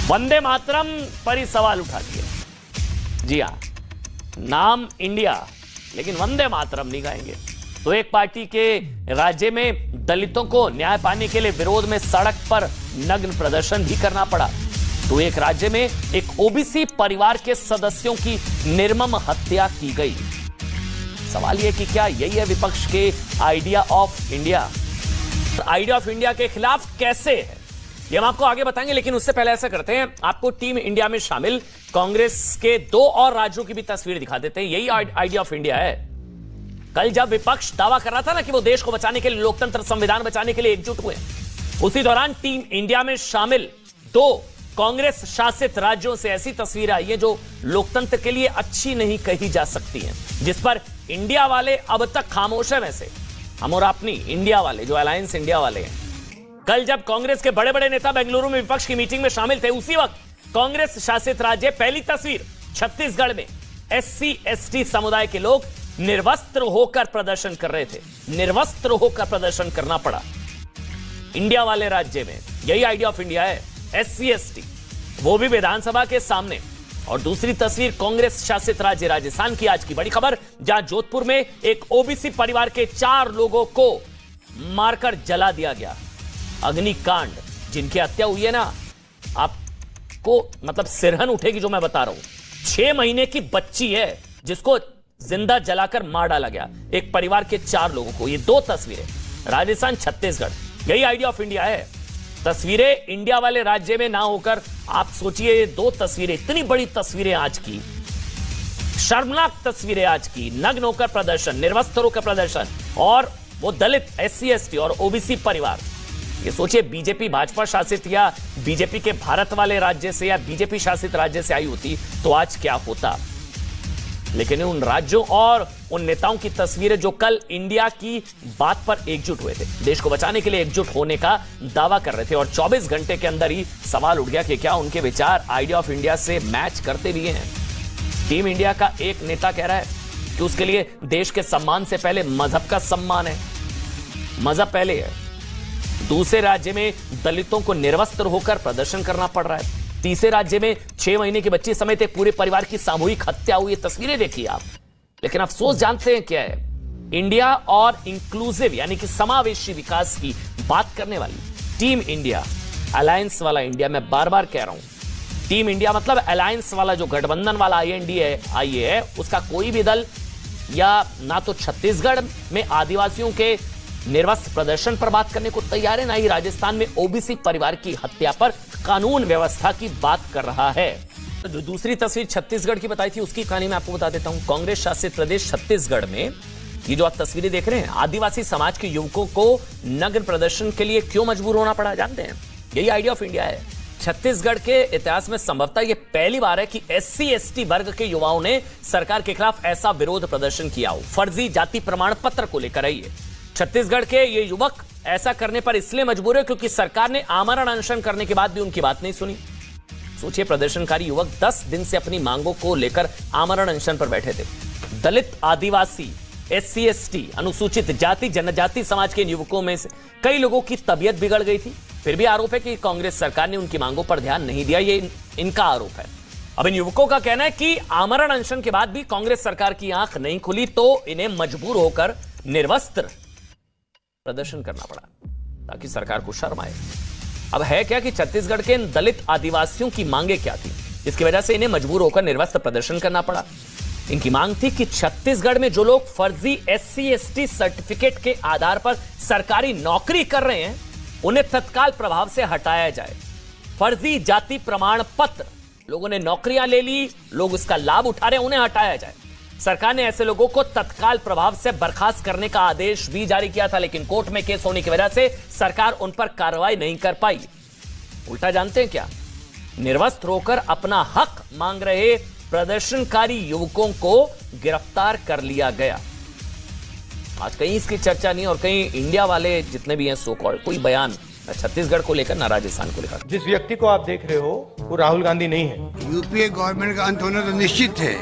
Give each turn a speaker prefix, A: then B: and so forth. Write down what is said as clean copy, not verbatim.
A: वंदे मातरम पर ही सवाल उठा दिया। जी हाँ, नाम इंडिया, लेकिन वंदे मातरम नहीं गाएंगे। तो एक पार्टी के राज्य में दलितों को न्याय पाने के लिए विरोध में सड़क पर नग्न प्रदर्शन भी करना पड़ा। तो एक राज्य में एक ओबीसी परिवार के सदस्यों की निर्मम हत्या की गई। सवाल यह कि क्या यही है विपक्ष के idea of India? Idea of India के खिलाफ कैसे है ये हम आपको आगे बताएंगे, लेकिन उससे पहले ऐसा करते हैं, आपको टीम इंडिया में शामिल कांग्रेस के 2 और राज्यों की भी तस्वीर दिखा देते हैं। यही आइडिया ऑफ इंडिया है। कल जब विपक्ष दावा कर रहा था ना कि वो देश को बचाने के लिए, लोकतंत्र संविधान बचाने के लिए एकजुट हुए, उसी दौरान टीम इंडिया में शामिल 2 कांग्रेस शासित राज्यों से ऐसी तस्वीरें आई है जो लोकतंत्र के लिए अच्छी नहीं कही जा सकती हैं, जिस पर इंडिया वाले अब तक खामोश है। वैसे हम और अपनी इंडिया वाले जो अलायंस इंडिया वाले हैं, कल जब कांग्रेस के बड़े बड़े नेता बेंगलुरु में विपक्ष की मीटिंग में शामिल थे, उसी वक्त कांग्रेस शासित राज्य, पहली तस्वीर छत्तीसगढ़ में SC/ST समुदाय के लोग निर्वस्त्र होकर प्रदर्शन कर रहे थे। निर्वस्त्र होकर प्रदर्शन करना पड़ा इंडिया वाले राज्य में। यही आइडिया ऑफ इंडिया है, SC/ST, वो भी विधानसभा के सामने। और दूसरी तस्वीर कांग्रेस शासित राज्य राजस्थान की आज की बड़ी खबर, जहां जोधपुर में एक ओबीसी परिवार के 4 लोगों को मारकर जला दिया गया। अग्निकांड, जिनकी हत्या हुई है ना, आपको मतलब सिरहन उठेगी जो मैं बता रहा हूं। 6 महीने की बच्ची है जिसको जिंदा जलाकर मार डाला गया, एक परिवार के 4 लोगों को। ये 2 तस्वीरें, राजस्थान छत्तीसगढ़, यही आइडिया ऑफ इंडिया है। तस्वीरें इंडिया वाले राज्य में ना होकर आप सोचिए, ये 2 तस्वीरें, इतनी बड़ी तस्वीरें आज की, शर्मनाक तस्वीरें आज की, नग्न होकर प्रदर्शन, निर्वस्त्र होकर प्रदर्शन, और वो दलित, SC/ST और ओबीसी परिवार। ये सोचिए, बीजेपी भाजपा शासित या बीजेपी के भारत वाले राज्य से या बीजेपी शासित राज्य से आई होती तो आज क्या होता। लेकिन उन राज्यों और उन नेताओं की तस्वीरें जो कल इंडिया की बात पर एकजुट हुए थे, देश को बचाने के लिए एकजुट होने का दावा कर रहे थे, और 24 घंटे के अंदर ही सवाल उठ गया कि क्या उनके विचार आइडिया ऑफ इंडिया से मैच करते भी हैं। टीम इंडिया का एक नेता कह रहा है कि उसके लिए देश के सम्मान से पहले मजहब का सम्मान है, मजहब पहले है। दूसरे राज्य में दलितों को निर्वस्त्र होकर प्रदर्शन करना पड़ रहा है। तीसरे राज्य में 6 महीने की बच्ची समेत एक पूरे परिवार की सामूहिक हत्या हुई। तस्वीरें देखिए आप। लेकिन अफसोस जानते हैं क्या है? इंडिया और इंक्लूसिव यानी कि समावेशी विकास की बात करने वाली टीम इंडिया, अलायंस वाला इंडिया, मैं बार बार कह रहा हूं, टीम इंडिया मतलब अलायंस वाला जो गठबंधन वाला आई है, उसका कोई भी दल या ना तो छत्तीसगढ़ में आदिवासियों के निर्वस्त्र प्रदर्शन पर बात करने को तैयार है, ना ही राजस्थान में ओबीसी परिवार की हत्या पर कानून व्यवस्था की बात कर रहा है। जो दूसरी तस्वीर छत्तीसगढ़ की बताई थी, उसकी कहानी मैं आपको बता देता हूं। कांग्रेस शासित प्रदेश छत्तीसगढ़ में ये जो आप तस्वीरें देख रहे हैं, आदिवासी समाज के युवकों को नग्न प्रदर्शन के लिए क्यों मजबूर होना पड़ा जानते हैं? यही आइडिया ऑफ इंडिया है। छत्तीसगढ़ के इतिहास में संभवतः यह पहली बार है कि SC/ST वर्ग के युवाओं ने सरकार के खिलाफ ऐसा विरोध प्रदर्शन किया हो। फर्जी जाति प्रमाण पत्र को लेकर है। छत्तीसगढ़ के ये युवक ऐसा करने पर इसलिए मजबूर है क्योंकि सरकार ने आमरण अनशन करने के बाद भी उनकी बात नहीं सुनी। सोचिए, प्रदर्शनकारी युवक 10 दिन से अपनी मांगों को लेकर आमरण अनशन पर बैठे थे। दलित, आदिवासी, SC/ST, अनुसूचित जाति जनजाति समाज के युवकों में से कई लोगों की तबीयत बिगड़ गई थी। फिर भी आरोप है कि कांग्रेस सरकार ने उनकी मांगों पर ध्यान नहीं दिया। ये इनका आरोप है। अब इन युवकों का कहना है कि आमरण अनशन के बाद भी कांग्रेस सरकार की आंख नहीं खुली, तो इन्हें मजबूर होकर निर्वस्त्र प्रदर्शन करना पड़ा ताकि सरकार को शर्म आए। अब है क्या कि छत्तीसगढ़ के इन दलित आदिवासियों की मांगे क्या थी, इसकी वजह से इन्हें मजबूर होकर निर्वस्त्र प्रदर्शन करना पड़ा। इनकी मांग थी कि छत्तीसगढ़ में जो लोग फर्जी SC/ST सर्टिफिकेट के आधार पर सरकारी नौकरी कर रहे हैं, उन्हें तत्काल प्रभाव से हटाया जाए। फर्जी जाति प्रमाण पत्र, लोगों ने नौकरियां ले ली, लोग उसका लाभ उठा रहे हैं, उन्हें हटाया जाए। सरकार ने ऐसे लोगों को तत्काल प्रभाव से बर्खास्त करने का आदेश भी जारी किया था, लेकिन कोर्ट में केस होने की वजह से सरकार उन पर कार्रवाई नहीं कर पाई। उल्टा जानते हैं क्या? निर्वस्त्र होकर अपना हक मांग रहे प्रदर्शनकारी युवकों को गिरफ्तार कर लिया गया। आज कहीं इसकी चर्चा नहीं, और कहीं इंडिया वाले जितने भी हैं सो कॉल्ड, कोई बयान न छत्तीसगढ़ को लेकर न राजस्थान को लेकर।
B: जिस व्यक्ति को आप देख रहे हो वो राहुल गांधी नहीं है।
C: यूपीए गवर्नमेंट का अंत होना तो निश्चित है।